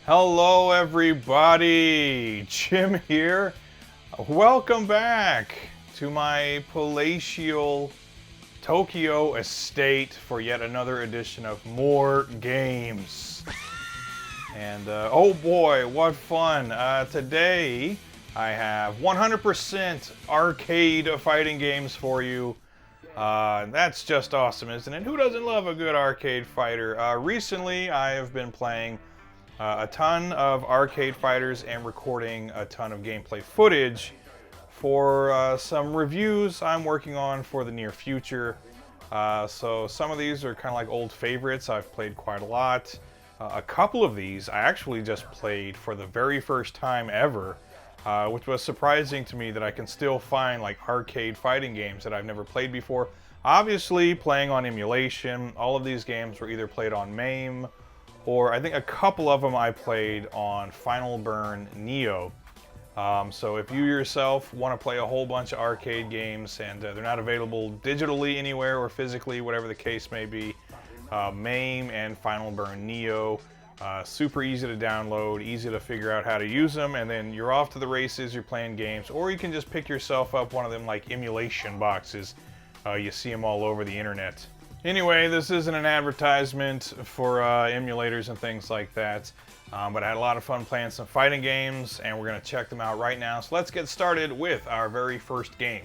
Hello everybody, Jim here. Welcome back to my palatial Tokyo estate for yet another edition of More Games. And oh boy, what fun. Today I have 100% arcade fighting games for you. That's just awesome, isn't it? Who doesn't love a good arcade fighter? Recently I have been playing a ton of arcade fighters and recording a ton of gameplay footage for some reviews I'm working on for the near future. So some of these are kind of like old favorites I've played quite a lot. A couple of these I actually just played for the very first time ever, which was surprising to me that I can still find like arcade fighting games that I've never played before. Obviously playing on emulation. All of these games were either played on MAME, or I think a couple of them I played on Final Burn Neo. So if you yourself want to play a whole bunch of arcade games and they're not available digitally anywhere or physically, whatever the case may be, MAME and Final Burn Neo, super easy to download, easy to figure out how to use them, and then you're off to the races, you're playing games, or you can just pick yourself up one of them like emulation boxes. You see them all over the internet. Anyway, this isn't an advertisement for emulators and things like that, but I had a lot of fun playing some fighting games, and we're going to check them out right now. So let's get started with our very first game.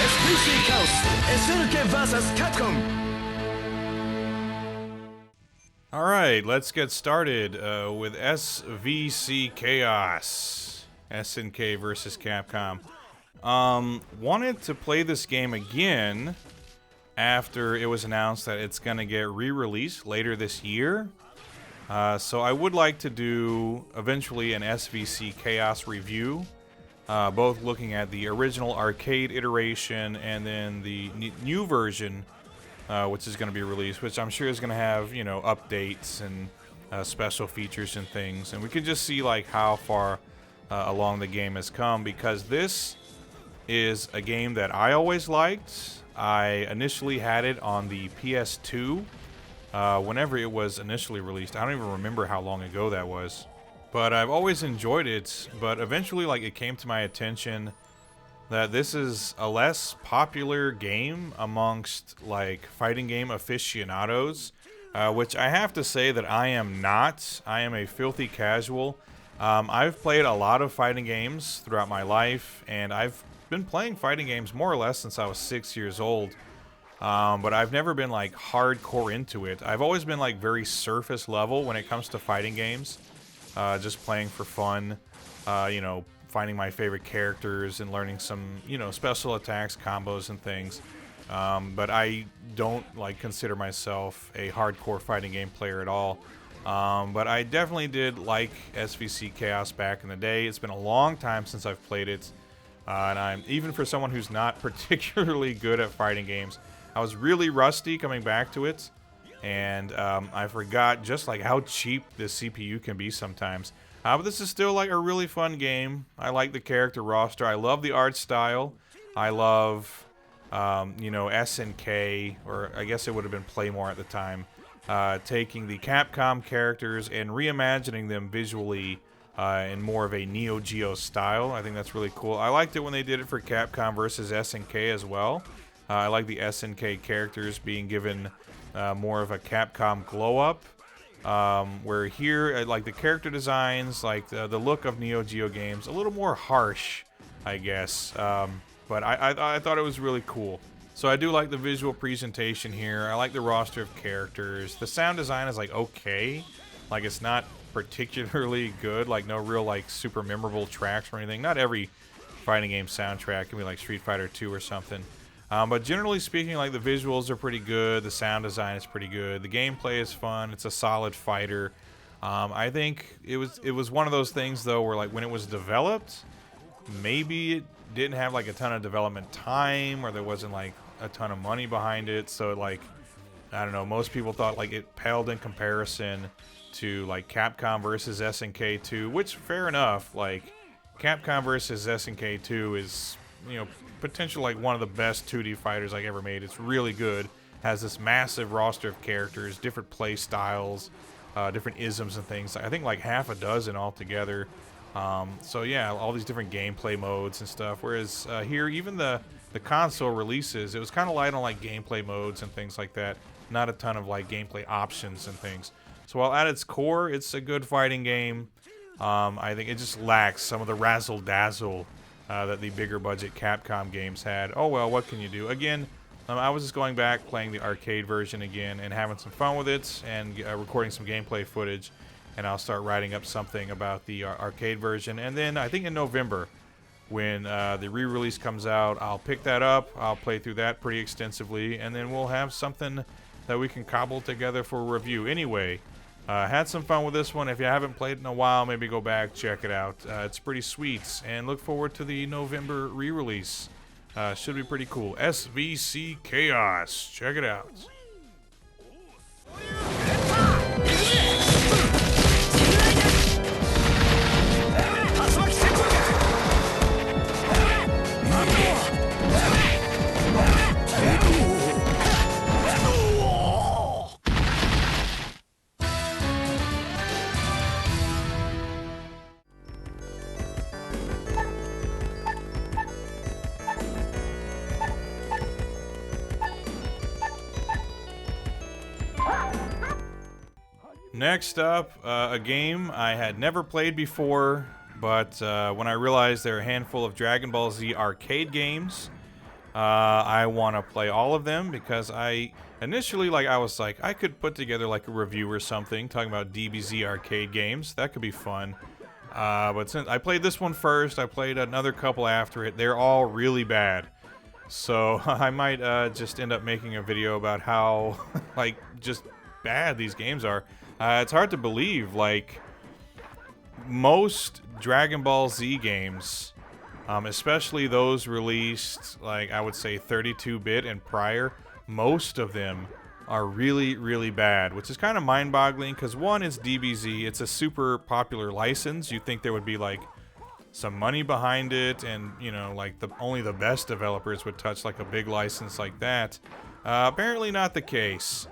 SVC Chaos, SNK vs Capcom. Alright, let's get started with SVC Chaos, SNK versus Capcom. Wanted to play this game again after it was announced that it's going to get re-released later this year. So I would like to do eventually an SVC Chaos review, both looking at the original arcade iteration and then the new version, which is going to be released, which I'm sure is going to have, you know, updates and special features and things. And we can just see like how far along the game has come, because this is a game that I always liked. I initially had it on the PS2 whenever it was initially released. I don't even remember how long ago that was, but I've always enjoyed it. But eventually, like, it came to my attention that this is a less popular game amongst like fighting game aficionados, which I have to say that I am not. I am a filthy casual. I've played a lot of fighting games throughout my life, and I've been playing fighting games more or less since I was 6 years old, but I've never been like hardcore into it. I've always been like very surface level when it comes to fighting games, just playing for fun, you know, finding my favorite characters and learning some, you know, special attacks, combos, and things. But I don't like consider myself a hardcore fighting game player at all. But I definitely did like SVC Chaos back in the day. It's been a long time since I've played it, and I'm even for someone who's not particularly good at fighting games, I was really rusty coming back to it, and I forgot just like how cheap this CPU can be sometimes. But this is still like a really fun game. I like the character roster. I love the art style. I love, you know, SNK, or I guess it would have been Playmore at the time, taking the Capcom characters and reimagining them visually in more of a Neo Geo style. I think that's really cool. I liked it when they did it for Capcom versus SNK as well. I like the SNK characters being given more of a Capcom glow-up. Where here, like the character designs, like the look of Neo Geo games, a little more harsh, I guess. But I thought it was really cool. So I do like the visual presentation here. I like the roster of characters. The sound design is like okay. Like it's not particularly good. Like no real like super memorable tracks or anything. Not every fighting game soundtrack can be like Street Fighter 2 or something. But generally speaking, like the visuals are pretty good, the sound design is pretty good, the gameplay is fun. It's a solid fighter. I think it was one of those things though where like when it was developed, maybe it didn't have like a ton of development time, or there wasn't like a ton of money behind it. So like, I don't know, most people thought like it paled in comparison to like Capcom versus SNK 2, which fair enough. Like Capcom versus SNK 2 is, you know, potentially like one of the best 2D fighters like ever made. It's really good. Has this massive roster of characters, different play styles, different isms and things. I think like half a dozen altogether. So yeah, all these different gameplay modes and stuff. Whereas here, even the console releases, it was kind of light on like gameplay modes and things like that. Not a ton of like gameplay options and things. So while at its core, it's a good fighting game. I think it just lacks some of the razzle dazzle that the bigger budget Capcom games had. Oh well, what can you do? Again, I was just going back, playing the arcade version again, and having some fun with it, and recording some gameplay footage. And I'll start writing up something about the arcade version. And then I think in November, when the re-release comes out, I'll pick that up. I'll play through that pretty extensively, and then we'll have something that we can cobble together for a review. Anyway, had some fun with this one. If you haven't played it in a while, maybe go back, check it out. It's pretty sweet, and look forward to the November re-release. Should be pretty cool. SVC Chaos. Check it out. Next up, a game I had never played before, but when I realized there are a handful of Dragon Ball Z arcade games, I want to play all of them, because I initially, like, I was like, I could put together like a review or something talking about DBZ arcade games. That could be fun. But since I played this one first, I played another couple after it. They're all really bad. So I might just end up making a video about how like just bad these games are. It's hard to believe, like, most Dragon Ball Z games, especially those released, like, I would say 32-bit and prior, most of them are really, really bad, which is kind of mind-boggling, because one, it's DBZ, it's a super popular license. You'd think there would be, like, some money behind it, and, you know, like, only the best developers would touch, like, a big license like that. Apparently not the case.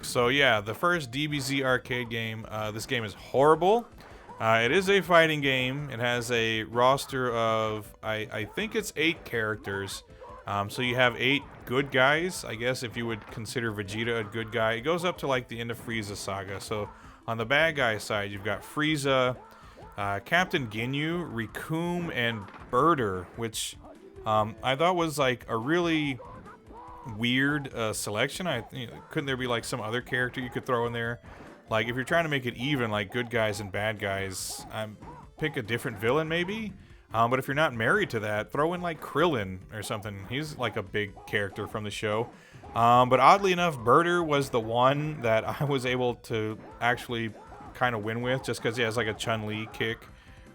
So yeah, the first DBZ arcade game, this game is horrible. It is a fighting game. It has a roster of, I think it's 8 characters. So you have 8 good guys, I guess, if you would consider Vegeta a good guy. It goes up to like the end of Frieza saga. So on the bad guy side, you've got Frieza, Captain Ginyu, Rikum, and Birder, which I thought was like a really weird selection. Couldn't there be like some other character you could throw in there? Like, if you're trying to make it even, like good guys and bad guys, pick a different villain maybe. But if you're not married to that, throw in like Krillin or something. He's like a big character from the show. But oddly enough, Birder was the one that I was able to actually kind of win with, just because he has like a Chun-Li kick,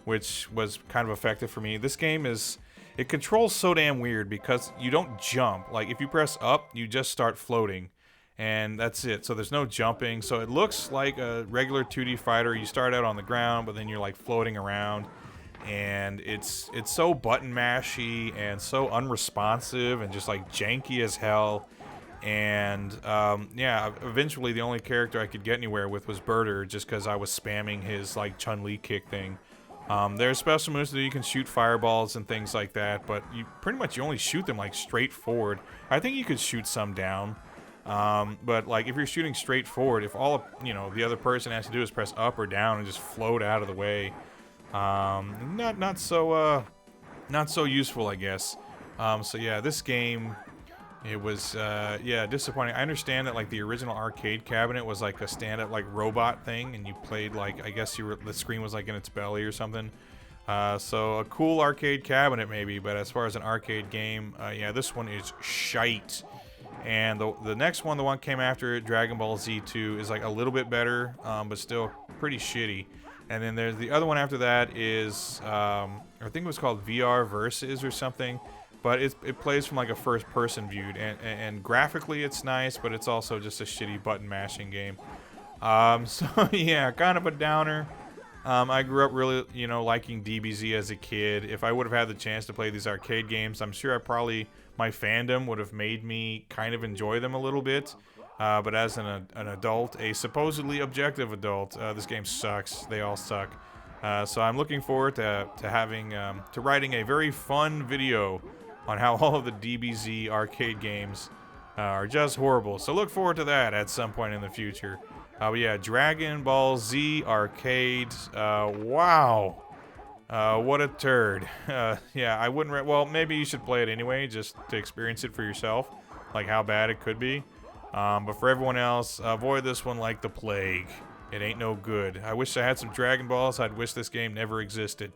which was kind of effective for me. This game it controls so damn weird, because you don't jump. Like, if you press up, you just start floating, and that's it. So there's no jumping. So it looks like a regular 2D fighter. You start out on the ground, but then you're like floating around, and it's so button mashy and so unresponsive and just like janky as hell. And yeah, eventually the only character I could get anywhere with was Birder, just because I was spamming his like Chun-Li kick thing. There's special moves that you can shoot fireballs and things like that, but you only shoot them like straight forward. I think you could shoot some down, but like if you're shooting straight forward, if all the other person has to do is press up or down and just float out of the way, not so useful, I guess. So yeah, this game, it was yeah, disappointing. I understand that like the original arcade cabinet was like a stand-up like robot thing, and you played like, I guess the screen was like in its belly or something. So a cool arcade cabinet maybe, but as far as an arcade game, yeah, this one is shite. And the next one, the one came after it, Dragon Ball Z2, is like a little bit better, but still pretty shitty. And then there's the other one after that is, I think it was called VR Versus or something, but it plays from like a first-person view, and graphically it's nice, but it's also just a shitty button mashing game. So yeah, kind of a downer. I grew up really, liking DBZ as a kid. If I would have had the chance to play these arcade games, I'm sure my fandom would have made me kind of enjoy them a little bit. But as an adult, a supposedly objective adult, this game sucks. They all suck. So I'm looking forward to writing a very fun video on how all of the DBZ arcade games are just horrible. So look forward to that at some point in the future. But yeah, Dragon Ball Z Arcade. Wow. What a turd. Yeah, I wouldn't... well, maybe you should play it anyway, just to experience it for yourself, like how bad it could be. But for everyone else, avoid this one like the plague. It ain't no good. I wish I had some Dragon Balls. I'd wish this game never existed.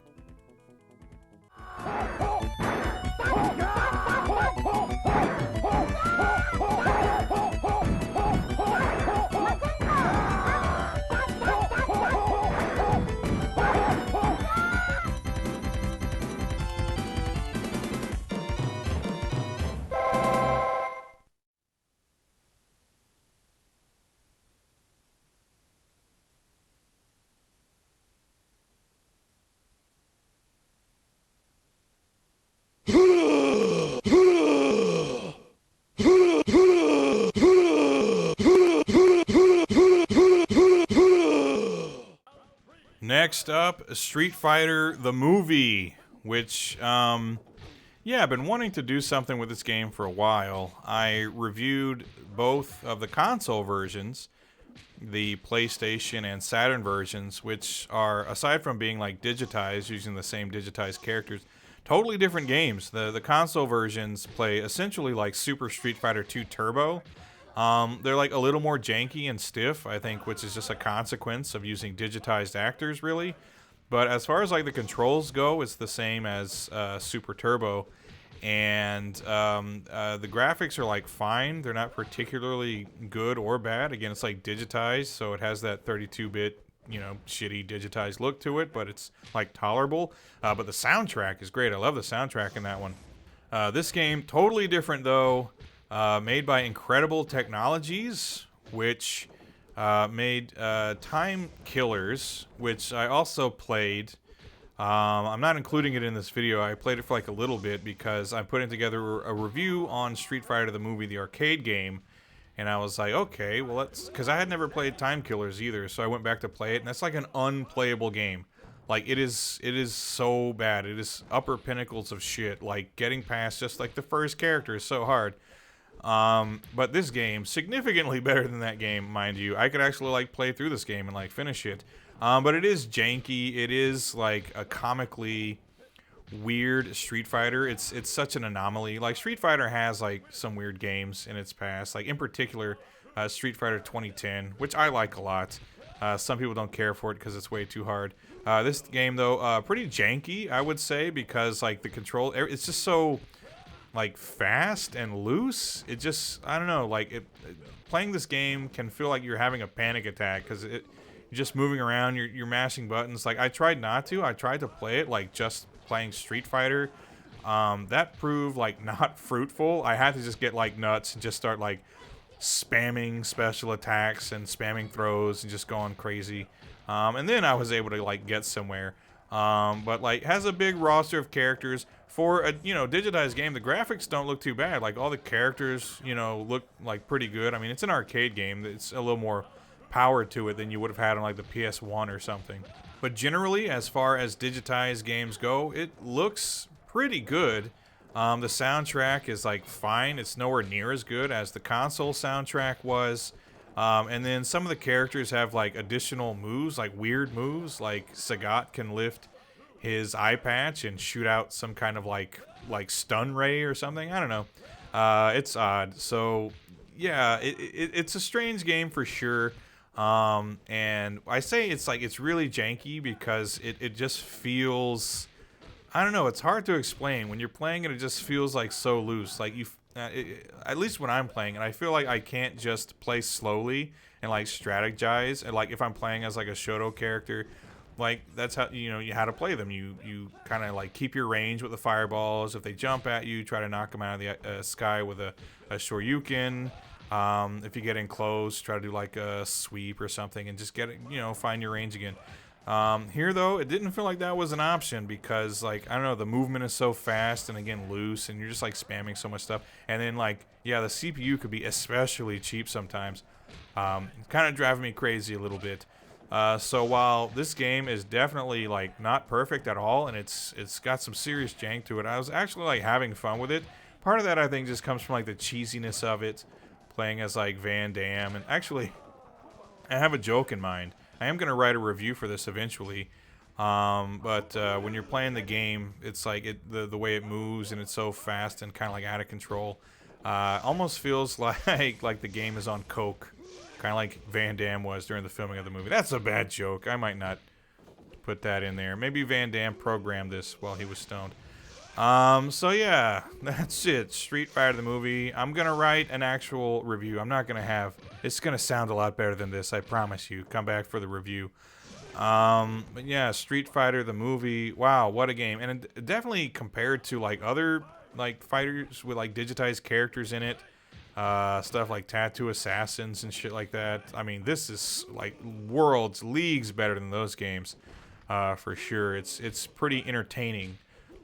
Next up, Street Fighter the movie, which, yeah, I've been wanting to do something with this game for a while. I reviewed both of the console versions, the PlayStation and Saturn versions, which are, aside from being like digitized, using the same digitized characters, totally different games. The console versions play essentially like Super Street Fighter 2 Turbo. They're like a little more janky and stiff, I think, which is just a consequence of using digitized actors, really. But as far as like the controls go, it's the same as Super Turbo. And the graphics are like fine. They're not particularly good or bad. Again, it's like digitized, so it has that 32-bit, shitty digitized look to it, but it's like tolerable. But the soundtrack is great. I love the soundtrack in that one. This game, totally different though. Made by Incredible Technologies, which made Time Killers, which I also played. I'm not including it in this video. I played it for like a little bit because I'm putting together a review on Street Fighter the movie, the arcade game. And I was like, okay, well, let's... because I had never played Time Killers either, so I went back to play it. And that's like an unplayable game. Like, it is so bad. It is upper pinnacles of shit. Like, getting past just like the first character is so hard. But this game, significantly better than that game, mind you. I could actually, like, play through this game and, like, finish it. But it is janky. It is, like, a comically weird Street Fighter. It's such an anomaly. Like, Street Fighter has, like, some weird games in its past. Like, in particular, Street Fighter 2010, which I like a lot. Some people don't care for it because it's way too hard. This game, though, pretty janky, I would say, because, like, the control... it's just so... like fast and loose. It just, I don't know, like playing this game can feel like you're having a panic attack because you're just moving around, you're mashing buttons. Like I tried to play it like just playing Street Fighter. That proved like not fruitful. I had to just get like nuts and just start like spamming special attacks and spamming throws and just going crazy. And then I was able to like get somewhere. But like has a big roster of characters. For a digitized game, the graphics don't look too bad. Like all the characters, look like pretty good. I mean, it's an arcade game. It's a little more power to it than you would have had on like the PS1 or something. But generally, as far as digitized games go, it looks pretty good. The soundtrack is like fine. It's nowhere near as good as the console soundtrack was. And then some of the characters have like additional moves, like weird moves. Like Sagat can lift his eye patch and shoot out some kind of like stun ray or something. I don't know. It's odd. So yeah, it's a strange game for sure. And I say it's like it's really janky because it just feels, I don't know, it's hard to explain. When you're playing it, it just feels like so loose. Like at least when I'm playing it, I feel like I can't just play slowly and like strategize. And like if I'm playing as like a Shoto character, like that's how you how to play them. You kind of like keep your range with the fireballs. If they jump at you, try to knock them out of the sky with a Shoryuken. If you get in close, try to do like a sweep or something and just get it, find your range again. Here though, it didn't feel like that was an option because like, I don't know, the movement is so fast and again loose and you're just like spamming so much stuff. And then like, yeah, the CPU could be especially cheap sometimes. Kind of driving me crazy a little bit. So while this game is definitely like not perfect at all and it's got some serious jank to it, I was actually like having fun with it. Part of that I think just comes from like the cheesiness of it, playing as like Van Damme. And actually, I have a joke in mind. I am going to write a review for this eventually. But when you're playing the game, it's like the way it moves and it's so fast and kind of like out of control. Almost feels like the game is on coke. Kind of like Van Damme was during the filming of the movie. That's a bad joke. I might not put that in there. Maybe Van Damme programmed this while he was stoned. So yeah, that's it. Street Fighter the movie. I'm gonna write an actual review. I'm not gonna have. It's gonna sound a lot better than this. I promise you. Come back for the review. But yeah, Street Fighter the movie. Wow, what a game! And it definitely compared to like other like fighters with like digitized characters in it. Stuff like Tattoo Assassins and shit like that. I mean, this is like worlds, leagues better than those games, for sure. It's pretty entertaining,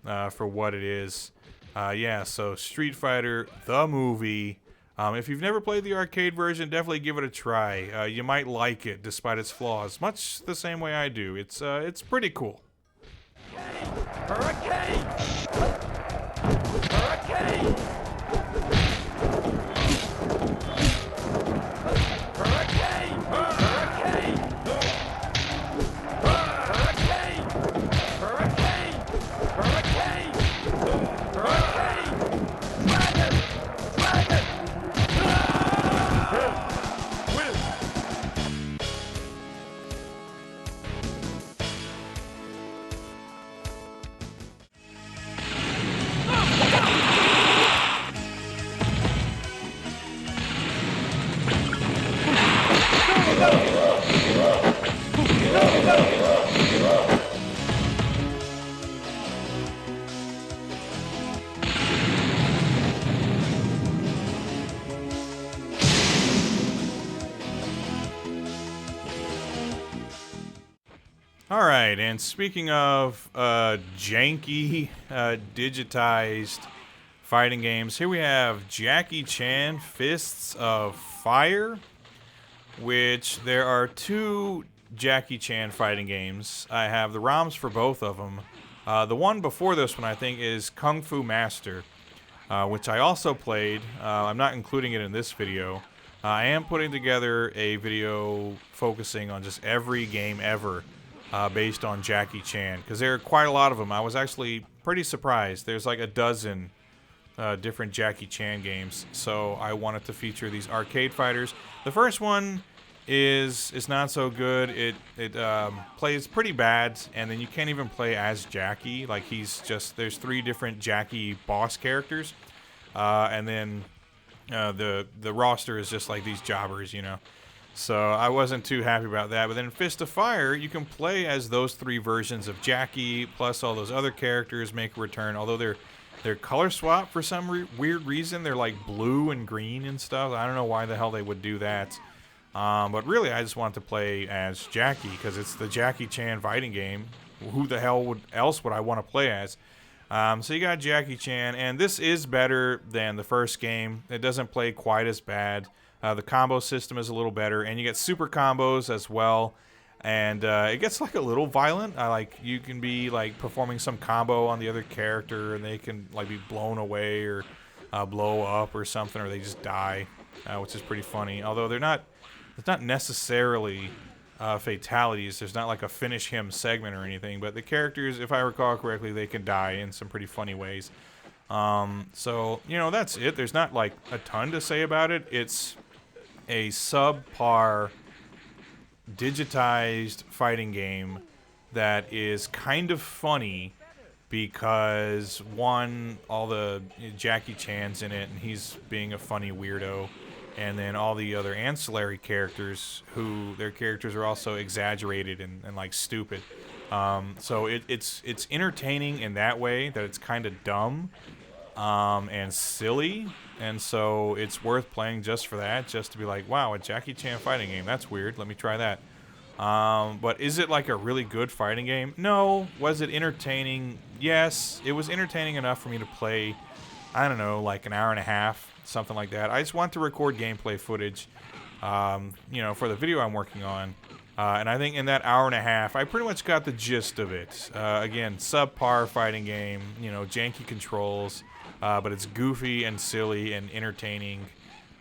for what it is. Yeah, so Street Fighter the movie. If you've never played the arcade version, definitely give it a try. You might like it despite its flaws, much the same way I do. It's pretty cool. Hurricane! Hurricane! Alright, and speaking of janky, digitized fighting games, here we have Jackie Chan Fists of Fire, which there are two Jackie Chan fighting games. I have the ROMs for both of them. The one before this one, I think, is Kung Fu Master, which I also played. I'm not including it in this video. I am putting together a video focusing on just every game ever. Based on Jackie Chan, because there are quite a lot of them. I was actually pretty surprised. There's like a dozen different Jackie Chan games, so I wanted to feature these arcade fighters. The first one is not so good. It plays pretty bad, and then you can't even play as Jackie. Like there's three different Jackie boss characters, and then the roster is just like these jobbers, So I wasn't too happy about that. But then Fist of Fire, you can play as those three versions of Jackie, plus all those other characters make a return. Although they're color swapped for some weird reason. They're like blue and green and stuff. I don't know why the hell they would do that. But really, I just want to play as Jackie because it's the Jackie Chan fighting game. Who the hell else would I want to play as? So you got Jackie Chan, and this is better than the first game. It doesn't play quite as bad. The combo system is a little better, and you get super combos as well. And it gets like a little violent. You can be like performing some combo on the other character, and they can like be blown away or blow up or something, or they just die, which is pretty funny. Although it's not necessarily fatalities. There's not like a finish him segment or anything, but the characters, if I recall correctly, they can die in some pretty funny ways. So that's it. There's not like a ton to say about it. It's a subpar digitized fighting game that is kind of funny because, one, all the Jackie Chan's in it and he's being a funny weirdo, and then all the other ancillary characters who their characters are also exaggerated and like stupid. So it's entertaining in that way that it's kind of dumb and silly, and so it's worth playing just for that, just to be like, wow, a Jackie Chan fighting game, that's weird, let me try that. But is it like a really good fighting game? No. Was it entertaining? Yes. It was entertaining enough for me to play, I don't know, like an hour and a half, something like that. I just want to record gameplay footage, you know, for the video I'm working on. And I think in that hour and a half, I pretty much got the gist of it. Again, subpar fighting game, you know, janky controls, but it's goofy and silly and entertaining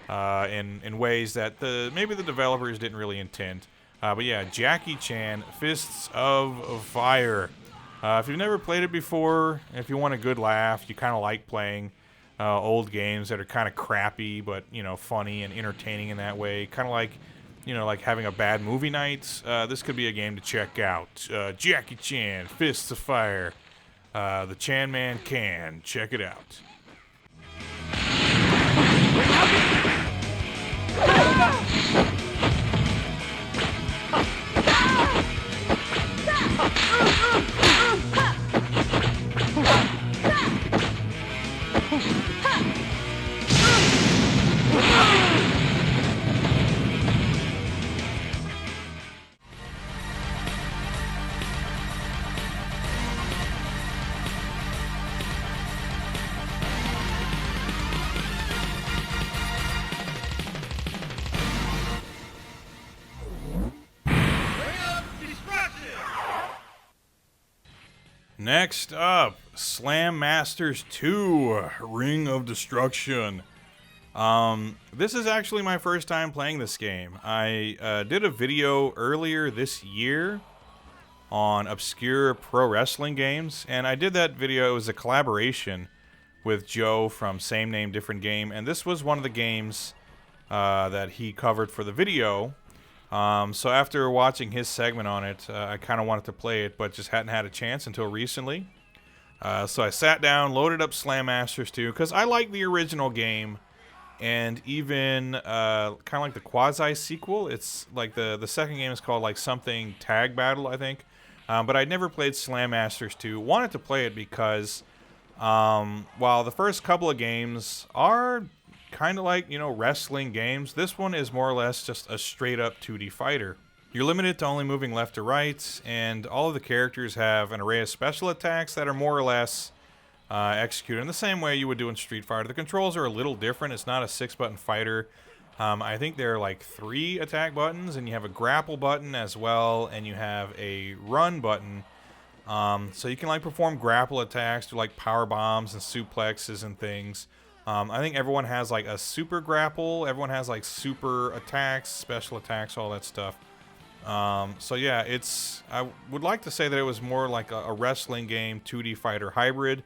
in ways that maybe the developers didn't really intend. But yeah, Jackie Chan, Fists of Fire. If you've never played it before, if you want a good laugh, you kind of like playing old games that are kind of crappy, but, you know, funny and entertaining in that way. Kind of like, you know, like having a bad movie night. This could be a game to check out. Jackie Chan, Fists of Fire. The Chan Man can. Check it out. Next up, Slam Masters 2, Ring of Destruction. This is actually my first time playing this game. I did a video earlier this year on obscure pro wrestling games, and I did that video. It was a collaboration with Joe from Same Name Different Game, and this was one of the games that he covered for the video. So after watching his segment on it, I kind of wanted to play it, but just hadn't had a chance until recently. So I sat down, loaded up Slam Masters 2, because I like the original game, and even kind of like the quasi-sequel. It's like the second game is called like something Tag Battle, I think. But I'd never played Slam Masters 2. Wanted to play it because while the first couple of games are kind of like, you know, wrestling games, this one is more or less just a straight-up 2D fighter. You're limited to only moving left to right, and all of the characters have an array of special attacks that are more or less executed in the same way you would do in Street Fighter. The controls are a little different. It's not a 6-button fighter. I think there are like 3 attack buttons, and you have a grapple button as well, and you have a run button. So you can like perform grapple attacks, do like power bombs and suplexes and things. I think everyone has like a super grapple. Everyone has like super attacks, special attacks, all that stuff. So yeah, I would like to say that it was more like a wrestling game, 2D fighter hybrid.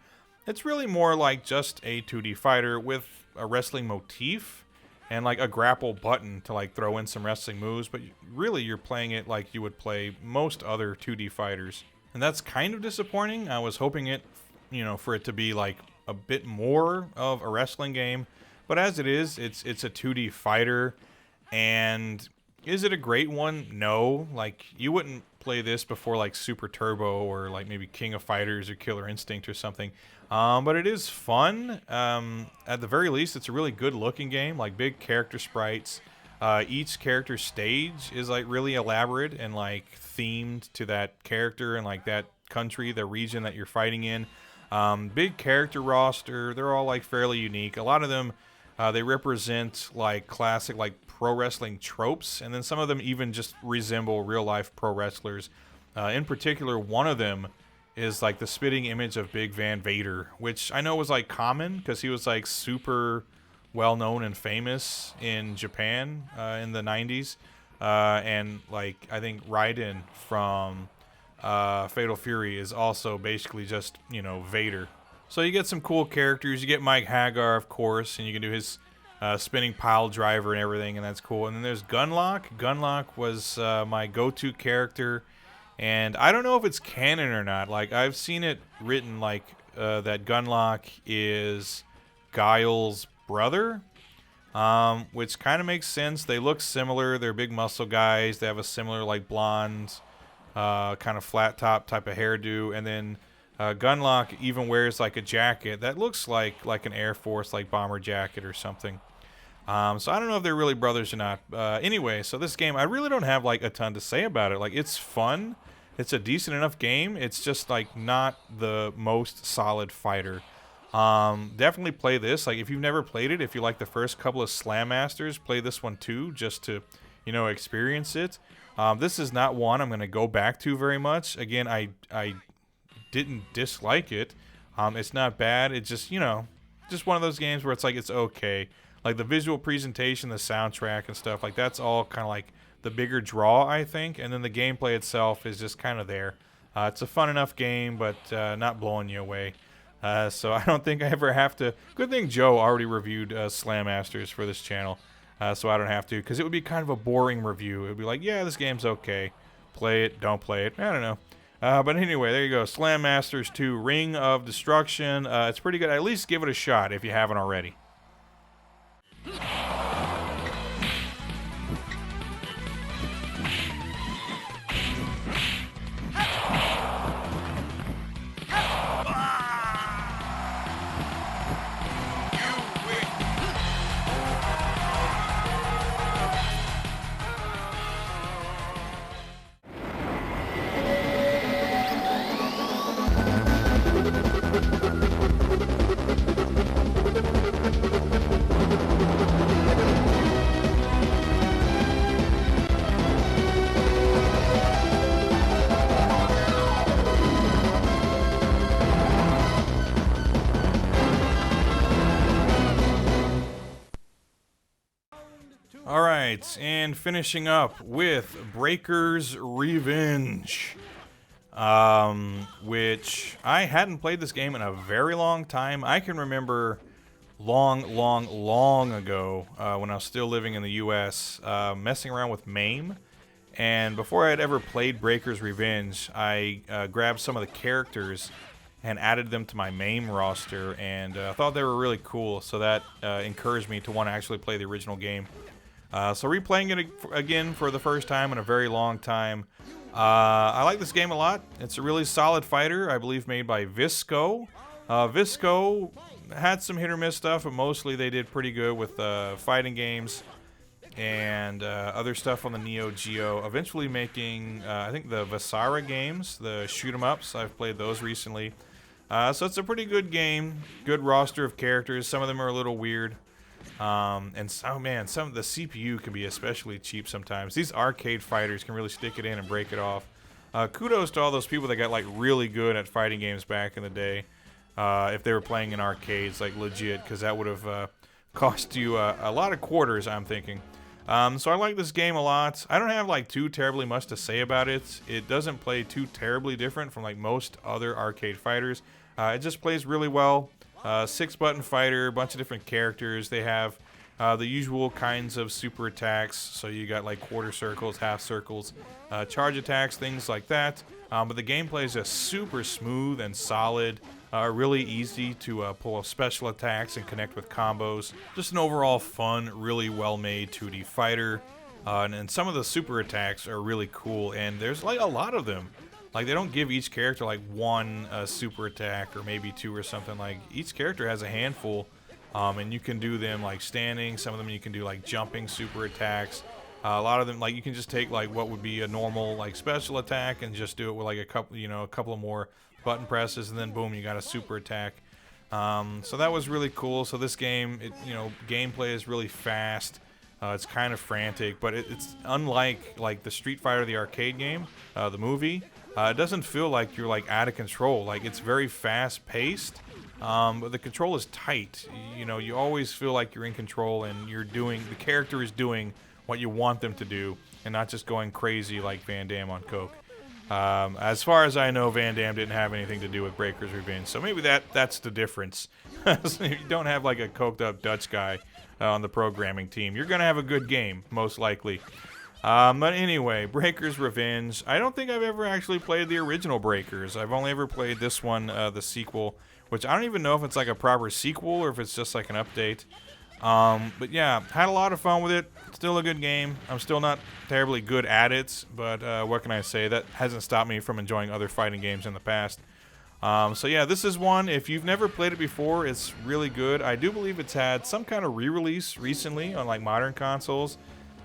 It's really more like just a 2D fighter with a wrestling motif and like a grapple button to like throw in some wrestling moves. But really, you're playing it like you would play most other 2D fighters, and that's kind of disappointing. I was hoping it, you know, for it to be like a bit more of a wrestling game, but as it is, it's a 2D fighter. And is it a great one? No. Like, you wouldn't play this before like Super Turbo or like maybe King of Fighters or Killer Instinct or something. But it is fun. At the very least, it's a really good looking game, like big character sprites. Each character stage is like really elaborate and like themed to that character and like that country, the region that you're fighting in. Big character roster. They're all like fairly unique. A lot of them, they represent like classic like pro wrestling tropes, and then some of them even just resemble real life pro wrestlers. In particular, one of them is like the spitting image of Big Van Vader, which I know was like common because he was like super well known and famous in Japan in the 90s. And like I think Raiden from Fatal Fury is also basically just, you know, Vader. So you get some cool characters. You get Mike Hagar, of course, and you can do his spinning pile driver and everything, and that's cool. And then there's Gunlock. Gunlock was my go-to character, and I don't know if it's canon or not. Like, I've seen it written like that Gunlock is Guile's brother, which kind of makes sense. They look similar. They're big muscle guys. They have a similar like blonde, kind of flat top type of hairdo, and then Gunlock even wears like a jacket that looks like an Air Force like bomber jacket or something. So I don't know if they're really brothers or not. Anyway, so this game, I really don't have like a ton to say about it. Like, it's fun. It's a decent enough game. It's just like not the most solid fighter. Definitely play this. Like, if you've never played it, if you like the first couple of Slam Masters, play this one too, just to, you know, experience it. This is not one I'm going to go back to very much. Again, I didn't dislike it. It's not bad. It's just, you know, just one of those games where it's like, it's okay. Like, the visual presentation, the soundtrack and stuff, like, that's all kind of like the bigger draw, I think. And then the gameplay itself is just kind of there. It's a fun enough game, but not blowing you away. So I don't think I ever have to. Good thing Joe already reviewed Slam Masters for this channel, so I don't have to, because it would be kind of a boring review. It would be like, yeah, this game's okay. Play it, don't play it. I don't know. But anyway, there you go. Slam Masters 2, Ring of Destruction. It's pretty good. At least give it a shot if you haven't already. Alright, and finishing up with Breaker's Revenge, which I hadn't played this game in a very long time. I can remember long ago, when I was still living in the US, messing around with MAME, and before I had ever played Breaker's Revenge, I grabbed some of the characters and added them to my MAME roster, and I thought they were really cool, so that encouraged me to want to actually play the original game. So replaying it again for the first time in a very long time. I like this game a lot. It's a really solid fighter, I believe made by Visco. Visco had some hit or miss stuff, but mostly they did pretty good with fighting games and other stuff on the Neo Geo. Eventually making, I think, the Vasara games, the shoot 'em ups. I've played those recently. So it's a pretty good game. Good roster of characters. Some of them are a little weird. And oh man, some of the CPU can be especially cheap sometimes. These arcade fighters can really stick it in and break it off. Kudos to all those people that got like really good at fighting games back in the day. If they were playing in arcades, like legit, because that would have cost you a lot of quarters, I'm thinking. So I like this game a lot. I don't have like too terribly much to say about it. It doesn't play too terribly different from like most other arcade fighters. It just plays really well. 6-button fighter, a bunch of different characters. They have the usual kinds of super attacks. So you got like quarter circles, half circles, charge attacks, things like that. But the gameplay is just super smooth and solid. Really easy to pull off special attacks and connect with combos. Just an overall fun, really well-made 2D fighter. And some of the super attacks are really cool, and there's like a lot of them. Like, they don't give each character like one super attack or maybe two or something. Like, each character has a handful, and you can do them like standing. Some of them you can do like jumping super attacks. A lot of them, like, you can just take like what would be a normal like special attack and just do it with like a couple of more button presses, and then boom, you got a super attack. So that was really cool. So this game, gameplay is really fast. It's kind of frantic, but it's unlike like the Street Fighter, the arcade game, the movie. It doesn't feel like you're like out of control. Like, it's very fast paced, but the control is tight. You always feel like you're in control, and the character is doing what you want them to do, and not just going crazy like Van Damme on coke. As far as I know, Van Damme didn't have anything to do with Breaker's Revenge, so maybe that's the difference. So you don't have like a coked up Dutch guy on the programming team. You're going to have a good game, most likely. But anyway, Breaker's Revenge. I don't think I've ever actually played the original Breakers. I've only ever played this one, the sequel, which I don't even know if it's like a proper sequel or if it's just like an update. But yeah, had a lot of fun with it. Still a good game. I'm still not terribly good at it, but what can I say? That hasn't stopped me from enjoying other fighting games in the past. So yeah, this is one. If you've never played it before, it's really good. I do believe it's had some kind of re-release recently on like modern consoles.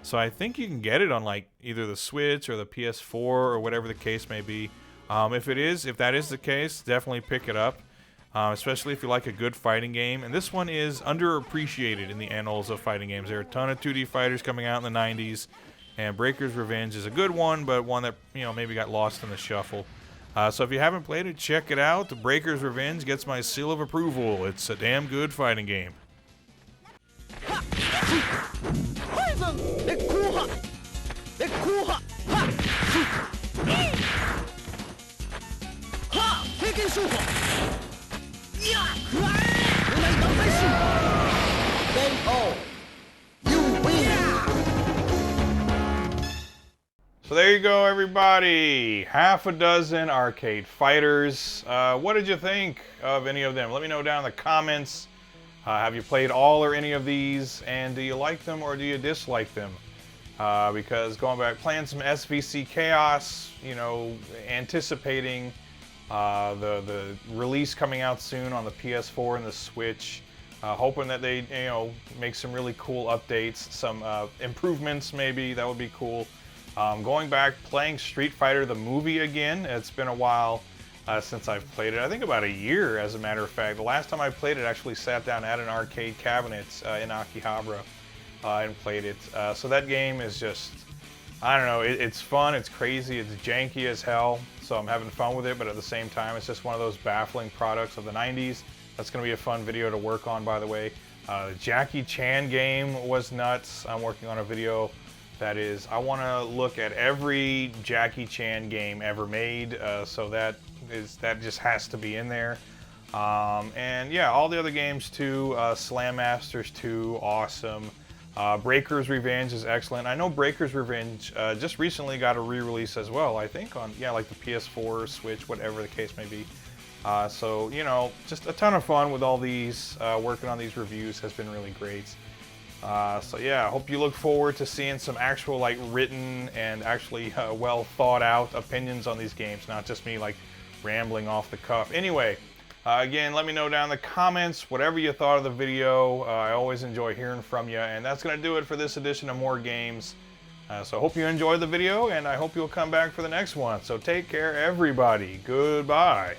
So I think you can get it on like either the Switch or the PS4 or whatever the case may be. If that is the case, definitely pick it up. Especially if you like a good fighting game. And this one is underappreciated in the annals of fighting games. There are a ton of 2D fighters coming out in the 90s. And Breaker's Revenge is a good one, but one that, maybe got lost in the shuffle. So if you haven't played it, check it out. Breaker's Revenge gets my seal of approval. It's a damn good fighting game. So there you go, everybody. Half a dozen arcade fighters. What did you think of any of them? Let me know down in the comments. Have you played all or any of these? And do you like them or do you dislike them? Because going back, playing some SVC Chaos, anticipating the release coming out soon on the PS4 and the Switch. Hoping that they, make some really cool updates, some improvements maybe. That would be cool. Going back, playing Street Fighter the movie again. It's been a while since I've played it. I think about a year, as a matter of fact. The last time I played it, I actually sat down at an arcade cabinet in Akihabara and played it. So that game is just, I don't know, it's fun, it's crazy, it's janky as hell. So I'm having fun with it, but at the same time, it's just one of those baffling products of the 90s. That's going to be a fun video to work on, by the way. The Jackie Chan game was nuts. I'm working on a video that is, I want to look at every Jackie Chan game ever made, so that just has to be in there. And yeah, all the other games too. Slam Masters 2, awesome. Breaker's Revenge is excellent. I know Breaker's Revenge just recently got a re-release as well, I think on, like the PS4, Switch, whatever the case may be. So, just a ton of fun with all these. Working on these reviews has been really great. So yeah, I hope you look forward to seeing some actual like written and actually well thought out opinions on these games, not just me like rambling off the cuff. Anyway, again, let me know down in the comments whatever you thought of the video. I always enjoy hearing from you, and that's going to do it for this edition of More Games. So I hope you enjoyed the video, and I hope you'll come back for the next one. So take care, everybody. Goodbye.